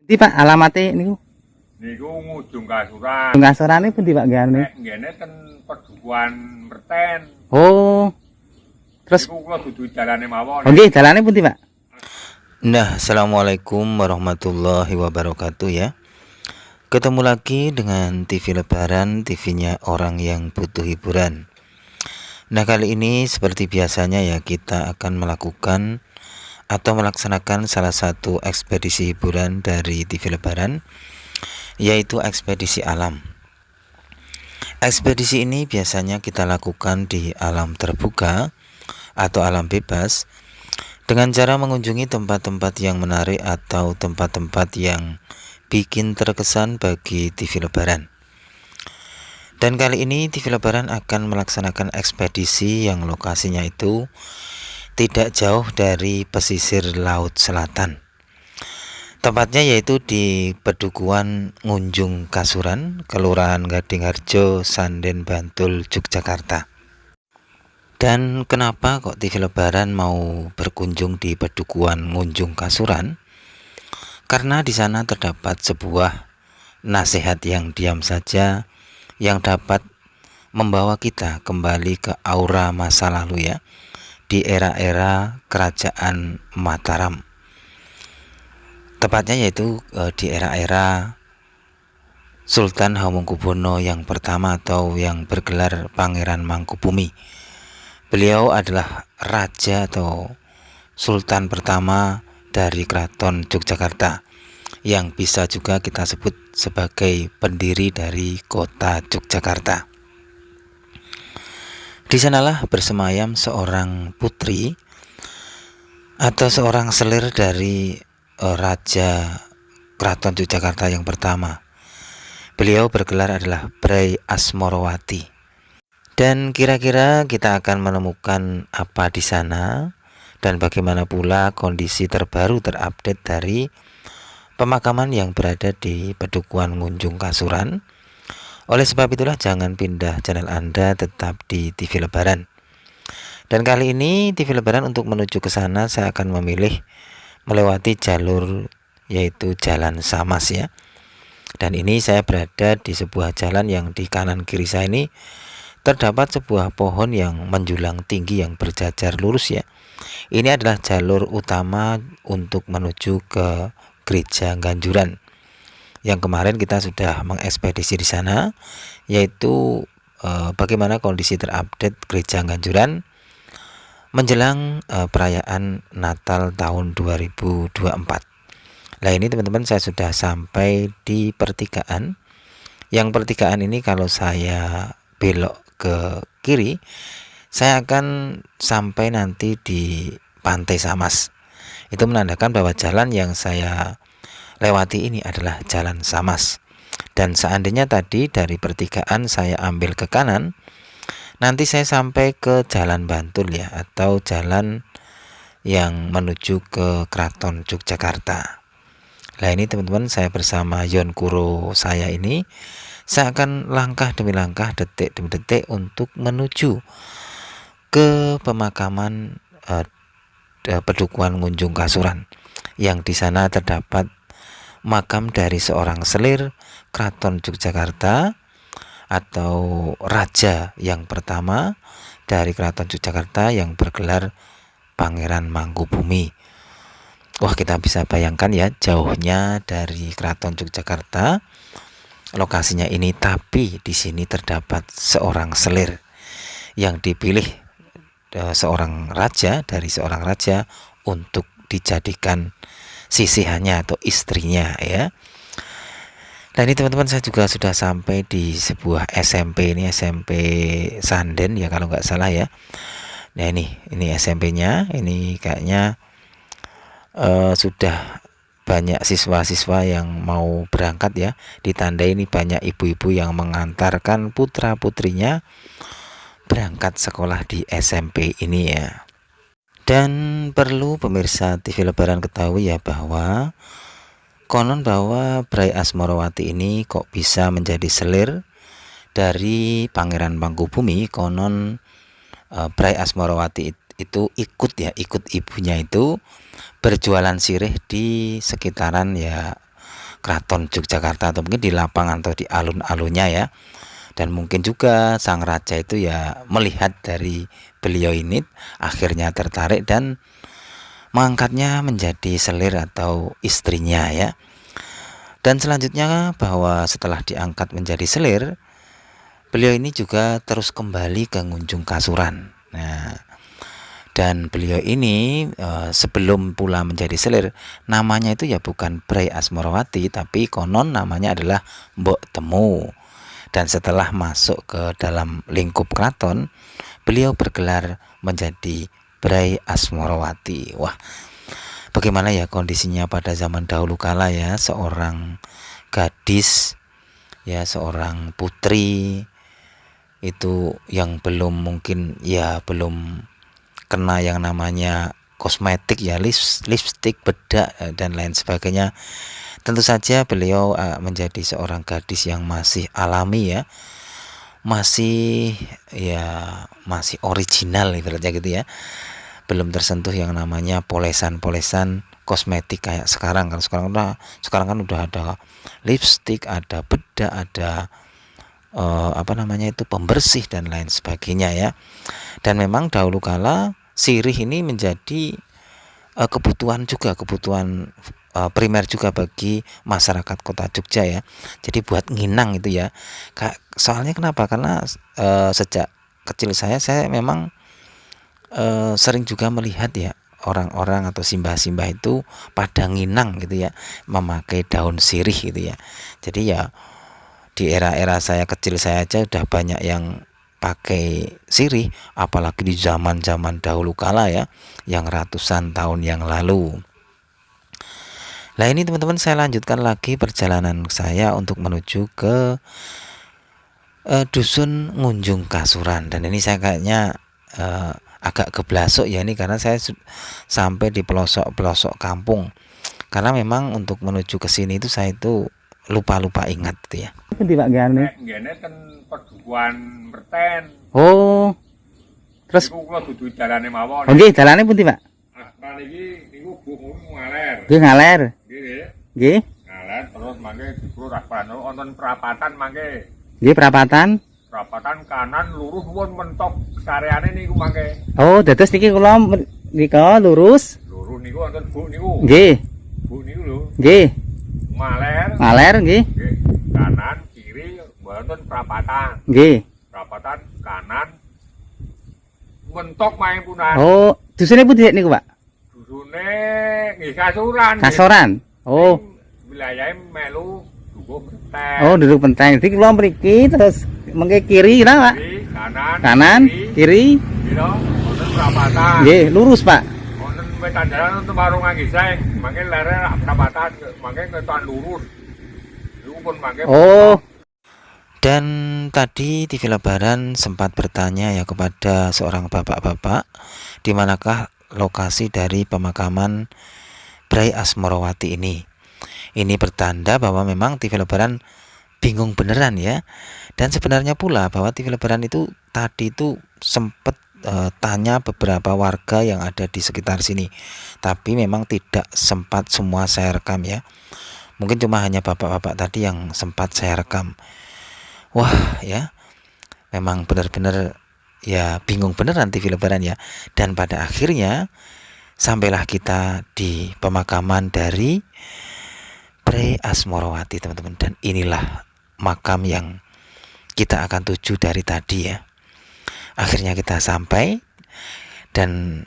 Di Pak alamate niku. Niku Ngujung Kasuran. Ujung Kasurane pundi Pak nggane? Nggene ten Pedukuhan Merten. Oh. Terus niku kula dudu jalane mawon. Oh nggih, jalane pundi Pak? Nah, assalamualaikum warahmatullahi wabarakatuh ya. Ketemu lagi dengan TV Lebaran, TV-nya orang yang butuh hiburan. Nah, kali ini seperti biasanya ya, kita akan melakukan atau melaksanakan salah satu ekspedisi hiburan dari TV Lebaran, yaitu ekspedisi alam. Ekspedisi ini biasanya kita lakukan di alam terbuka atau alam bebas, dengan cara mengunjungi tempat-tempat yang menarik atau tempat-tempat yang bikin terkesan bagi TV Lebaran. Dan kali ini TV Lebaran akan melaksanakan ekspedisi yang lokasinya itu tidak jauh dari pesisir Laut Selatan. Tempatnya yaitu di Pedukuhan Ngunjung Kasuran, Kelurahan Gadingharjo, Sanden, Bantul, Yogyakarta. Dan kenapa kok TV Lebaran mau berkunjung di Pedukuhan Ngunjung Kasuran? Karena di sana terdapat sebuah nasihat yang diam saja yang dapat membawa kita kembali ke aura masa lalu ya, di era-era kerajaan Mataram. Tepatnya yaitu di era-era Sultan Hamengkubuwono yang pertama atau yang bergelar Pangeran Mangkubumi. Beliau adalah raja atau sultan pertama dari Keraton Yogyakarta, yang bisa juga kita sebut sebagai pendiri dari kota Yogyakarta. Di sanalah bersemayam seorang putri atau seorang selir dari Raja Keraton Yogyakarta yang pertama. Beliau bergelar adalah Bray Asmorowati. Dan kira-kira kita akan menemukan apa di sana dan bagaimana pula kondisi terbaru terupdate dari pemakaman yang berada di Pedukuhan Ngunjung Kasuran. Oleh sebab itulah jangan pindah channel Anda, tetap di TV Lebaran. Dan kali ini TV Lebaran untuk menuju ke sana saya akan memilih melewati jalur yaitu Jalan Samas ya. Dan ini saya berada di sebuah jalan yang di kanan kiri saya ini terdapat sebuah pohon yang menjulang tinggi yang berjajar lurus ya. Ini adalah jalur utama untuk menuju ke Gereja Ganjuran, yang kemarin kita sudah mengekspedisi di sana, yaitu bagaimana kondisi terupdate Gereja Ganjuran menjelang perayaan Natal tahun 2024. Nah ini teman-teman, saya sudah sampai di pertigaan. Yang pertigaan ini kalau saya belok ke kiri, saya akan sampai nanti di Pantai Samas. Itu menandakan bahwa jalan yang saya lewati ini adalah Jalan Samas. Dan seandainya tadi dari pertigaan saya ambil ke kanan, nanti saya sampai ke Jalan Bantul ya, atau jalan yang menuju ke Keraton Yogyakarta. Nah ini teman-teman, saya bersama Yon Kuro saya ini, saya akan langkah demi langkah, detik demi detik untuk menuju ke pemakaman Pedukuhan Ngunjung Kasuran, yang di sana terdapat makam dari seorang selir Keraton Yogyakarta atau raja yang pertama dari Keraton Yogyakarta yang bergelar Pangeran Mangkubumi. Wah, kita bisa bayangkan ya jauhnya dari Keraton Yogyakarta lokasinya ini, tapi di sini terdapat seorang selir yang dipilih seorang raja dari seorang raja untuk dijadikan sisihannya atau istrinya ya. Nah ini teman-teman, saya juga sudah sampai di sebuah SMP, ini SMP Sanden ya kalau nggak salah ya. Nah ini SMP-nya, ini kayaknya sudah banyak siswa-siswa yang mau berangkat ya. Ditandai ini banyak ibu-ibu yang mengantarkan putra-putrinya berangkat sekolah di SMP ini ya. Dan perlu pemirsa TV Lebaran ketahui ya, bahwa konon bahwa Bray Asmorowati ini kok bisa menjadi selir dari Pangeran Mangkubumi. Konon Bray Asmorowati itu ikut ibunya itu berjualan sirih di sekitaran ya Keraton Yogyakarta, atau mungkin di lapangan atau di alun-alunnya ya. Dan mungkin juga sang raja itu ya melihat dari beliau ini, akhirnya tertarik dan mengangkatnya menjadi selir atau istrinya ya. Dan selanjutnya bahwa setelah diangkat menjadi selir, beliau ini juga terus kembali ke Ngunjung Kasuran. Nah, dan beliau ini sebelum pula menjadi selir, namanya itu ya bukan Bray Asmarawati, tapi konon namanya adalah Mbok Temu. Dan setelah masuk ke dalam lingkup keraton, beliau bergelar menjadi Bray Asmarawati. Wah, bagaimana ya kondisinya pada zaman dahulu kala ya, seorang gadis ya, seorang putri itu yang belum mungkin ya belum kena yang namanya kosmetik ya, lipstick, bedak dan lain sebagainya. Tentu saja beliau menjadi seorang gadis yang masih alami ya, masih original ibaratnya gitu ya. Belum tersentuh yang namanya polesan-polesan kosmetik kayak sekarang. Kalau sekarang kan udah ada lipstick, ada bedak, ada pembersih dan lain sebagainya ya. Dan memang dahulu kala sirih ini menjadi kebutuhan primer juga bagi masyarakat kota Jogja ya. Jadi buat nginang itu ya. Soalnya kenapa? Karena sejak kecil saya memang sering juga melihat ya orang-orang atau simbah-simbah itu pada nginang gitu ya, memakai daun sirih gitu ya. Jadi ya di era-era saya kecil saya aja udah banyak yang pakai sirih, apalagi di zaman-zaman dahulu kala ya, yang ratusan tahun yang lalu. Nah ini teman-teman, saya lanjutkan lagi perjalanan saya untuk menuju ke dusun Ngunjung Kasuran. Dan ini saya kayaknya agak keblasok ya ini, karena saya sampai di pelosok-pelosok kampung. Karena memang untuk menuju ke sini itu saya itu lupa ingat gitu ya. Pundi Pak gane? Ngene ten Pedukuhan Merten. Oh. Terus Iku kula dudu dalane mawon. oh nggih, dalane pundi Pak? Nah niki niku buku ngaler. Nggih ngaler. Nggih. Nggih. Ngaler terus mangke diburu rapan wonten perapatan mangke. Nggih perapatan. Perapatan kanan lurus pun mentok sareane niku mangke. Oh, dados niki kula nika lurus. Lurus niku wonten Bu niku. Nggih. Bu niku lho. Nggih. Ngaler. Ngaler nggih. Nggih. Kanan kiri wonten perapatan. Nggih. Perapatan kanan mentok main punan. Oh, dusune pundi niku Pak? Dusune nggih Kasuran. Kasoran. Oh. Wilayahe melu Dukuh Merten. Oh, duduk penteng. Jadi kula mriki terus mengke kiri nah, Pak. Kiri, kanan, Kanan, kiri. Kira wonten perapatan. Nggih, lurus, Pak. Wonten wetan dalan wonten warung Anggiseng. Mangke lere perapatan, mangke ketan lurus. Niku pun mangke. Oh. Dan tadi TV Lebaran sempat bertanya ya kepada seorang bapak-bapak, di manakah lokasi dari pemakaman Bray Asmarawati ini. Ini bertanda bahwa memang TV Lebaran bingung beneran ya. Dan sebenarnya pula bahwa TV Lebaran itu tadi itu sempat tanya beberapa warga yang ada di sekitar sini. Tapi memang tidak sempat semua saya rekam ya. Mungkin cuma hanya bapak-bapak tadi yang sempat saya rekam. Wah ya, memang benar-benar ya bingung beneran TV Lebaran ya. Dan pada akhirnya sampailah kita di pemakaman dari Bray Asmarawati teman-teman. Dan inilah makam yang kita akan tuju dari tadi ya. Akhirnya kita sampai, dan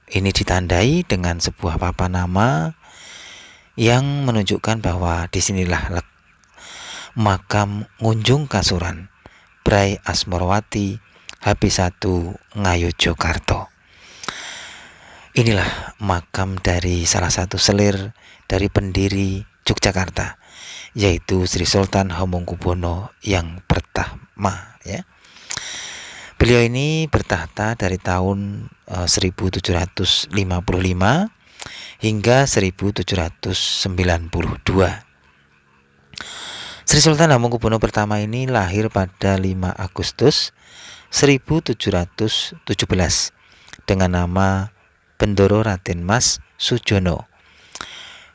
ini ditandai dengan sebuah papan nama yang menunjukkan bahwa disinilah makam Ngunjung Kasuran Bray Asmarawati HP1 Ngayogyakarta. Inilah makam dari salah satu selir dari pendiri Yogyakarta, yaitu Sri Sultan Hamengkubuwono yang pertama ya. Beliau ini bertahta dari tahun 1755 hingga 1792. Sri Sultan Hamengkubuwono pertama ini lahir pada 5 Agustus 1717 dengan nama Bendoro Raden Mas Sujono.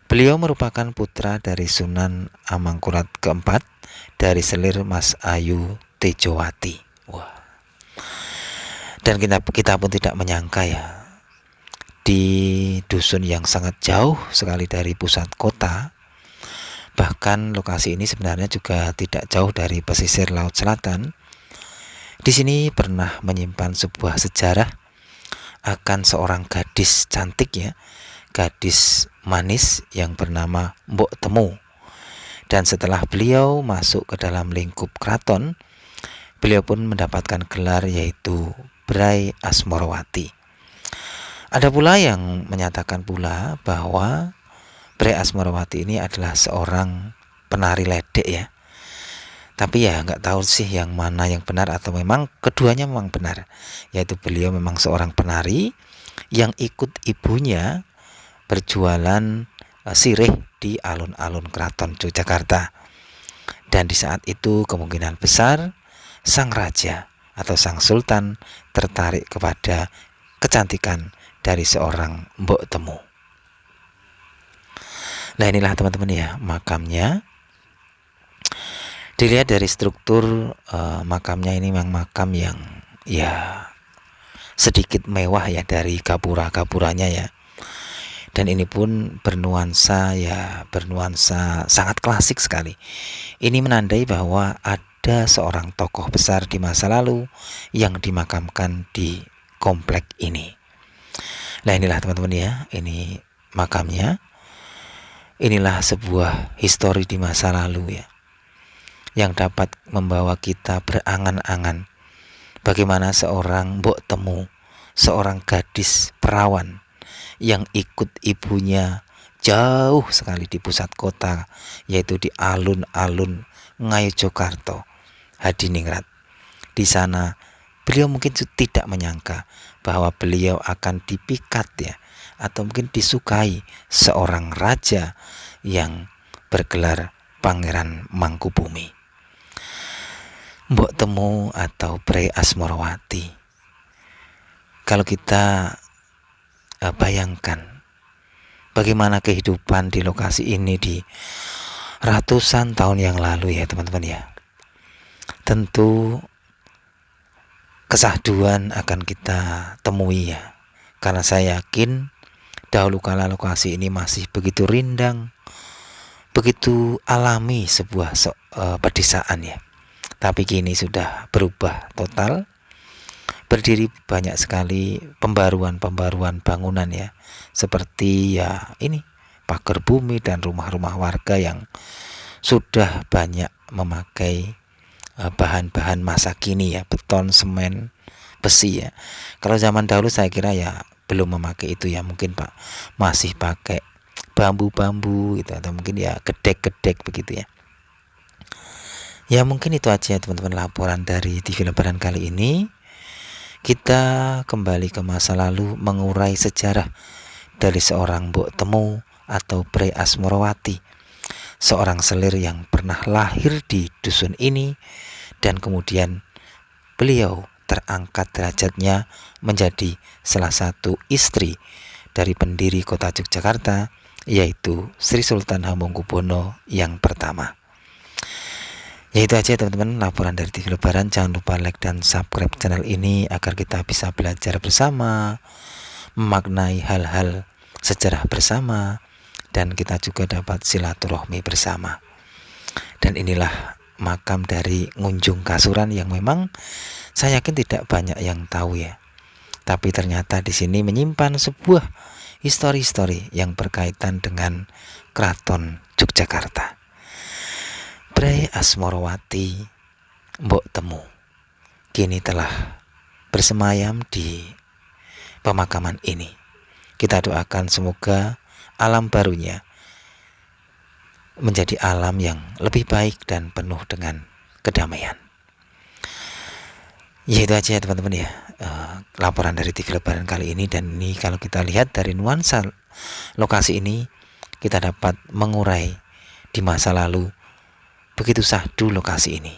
Beliau merupakan putra dari Sunan Amangkurat keempat dari selir Mas Ayu Tejowati. Wah. Dan kita pun tidak menyangka ya, di dusun yang sangat jauh sekali dari pusat kota, bahkan lokasi ini sebenarnya juga tidak jauh dari pesisir Laut Selatan. Di sini pernah menyimpan sebuah sejarah akan seorang gadis cantik ya, gadis manis yang bernama Mbok Temu. Dan setelah beliau masuk ke dalam lingkup keraton, beliau pun mendapatkan gelar yaitu Brai Asmorowati. Ada pula yang menyatakan pula bahwa Brai Asmorowati ini adalah seorang penari ledek ya. Tapi ya nggak tahu sih yang mana yang benar, atau memang keduanya memang benar. Yaitu beliau memang seorang penari yang ikut ibunya berjualan sirih di alun-alun Keraton Yogyakarta. Dan di saat itu kemungkinan besar sang raja atau sang sultan tertarik kepada kecantikan dari seorang Mbok Temu. Nah inilah teman-teman ya makamnya. Dilihat dari struktur makamnya, ini memang makam yang ya sedikit mewah ya dari gapura-gapuranya ya. Dan ini pun bernuansa sangat klasik sekali. Ini menandai bahwa ada seorang tokoh besar di masa lalu yang dimakamkan di komplek ini. Nah inilah teman-teman ya, ini makamnya. Inilah sebuah histori di masa lalu ya, yang dapat membawa kita berangan-angan bagaimana seorang Mbok Temu, seorang gadis perawan yang ikut ibunya jauh sekali di pusat kota, yaitu di alun-alun Ngayogyakarta, Hadiningrat. Di sana beliau mungkin tidak menyangka bahwa beliau akan dipikat ya, atau mungkin disukai seorang raja yang bergelar Pangeran Mangkubumi. Mbok Temu atau Brai Asmorowati, kalau kita bayangkan bagaimana kehidupan di lokasi ini di ratusan tahun yang lalu ya teman-teman ya, tentu kesahduan akan kita temui ya, karena saya yakin dahulu kala lokasi ini masih begitu rindang, begitu alami sebuah pedesaan ya. Tapi kini sudah berubah total, berdiri banyak sekali pembaruan-pembaruan bangunan ya, seperti ya ini pagar bumi dan rumah-rumah warga yang sudah banyak memakai bahan-bahan masa kini ya, beton, semen, besi ya. Kalau zaman dahulu saya kira ya belum memakai itu ya, mungkin Pak masih pakai bambu-bambu gitu, atau mungkin ya gedek-gedek begitu ya. Ya mungkin itu aja teman-teman laporan dari TV Lebaran kali ini. Kita kembali ke masa lalu, mengurai sejarah dari seorang Mbok Temu atau Brai Asmorowati, seorang selir yang pernah lahir di dusun ini, dan kemudian beliau terangkat derajatnya menjadi salah satu istri dari pendiri kota Yogyakarta, yaitu Sri Sultan Hamengkubuwono yang pertama. Ya itu aja teman-teman laporan dari TV Lebaran. Jangan lupa like dan subscribe channel ini agar kita bisa belajar bersama, memaknai hal-hal sejarah bersama, dan kita juga dapat silaturahmi bersama. Dan inilah makam dari Ngunjung Kasuran yang memang saya yakin tidak banyak yang tahu ya. Tapi ternyata di sini menyimpan sebuah histori-histori yang berkaitan dengan Keraton Yogyakarta. Brai Asmorowati Mbok Temu kini telah bersemayam di pemakaman ini. Kita doakan semoga alam barunya menjadi alam yang lebih baik dan penuh dengan kedamaian. Ya itu aja ya teman-teman ya, laporan dari TV Lebaran kali ini. Dan ini kalau kita lihat dari nuansa lokasi ini, kita dapat mengurai di masa lalu begitu syahdu lokasi ini,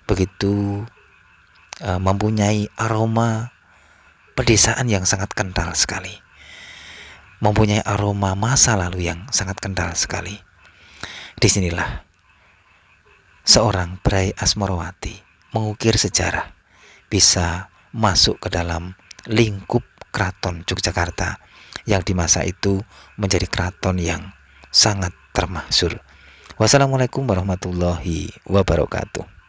begitu mempunyai aroma pedesaan yang sangat kental sekali. mempunyai aroma masa lalu yang sangat kental sekali. Disinilah seorang Brai Asmorowati mengukir sejarah bisa masuk ke dalam lingkup Keraton Yogyakarta yang di masa itu menjadi keraton yang sangat termasyhur. Wassalamualaikum warahmatullahi wabarakatuh.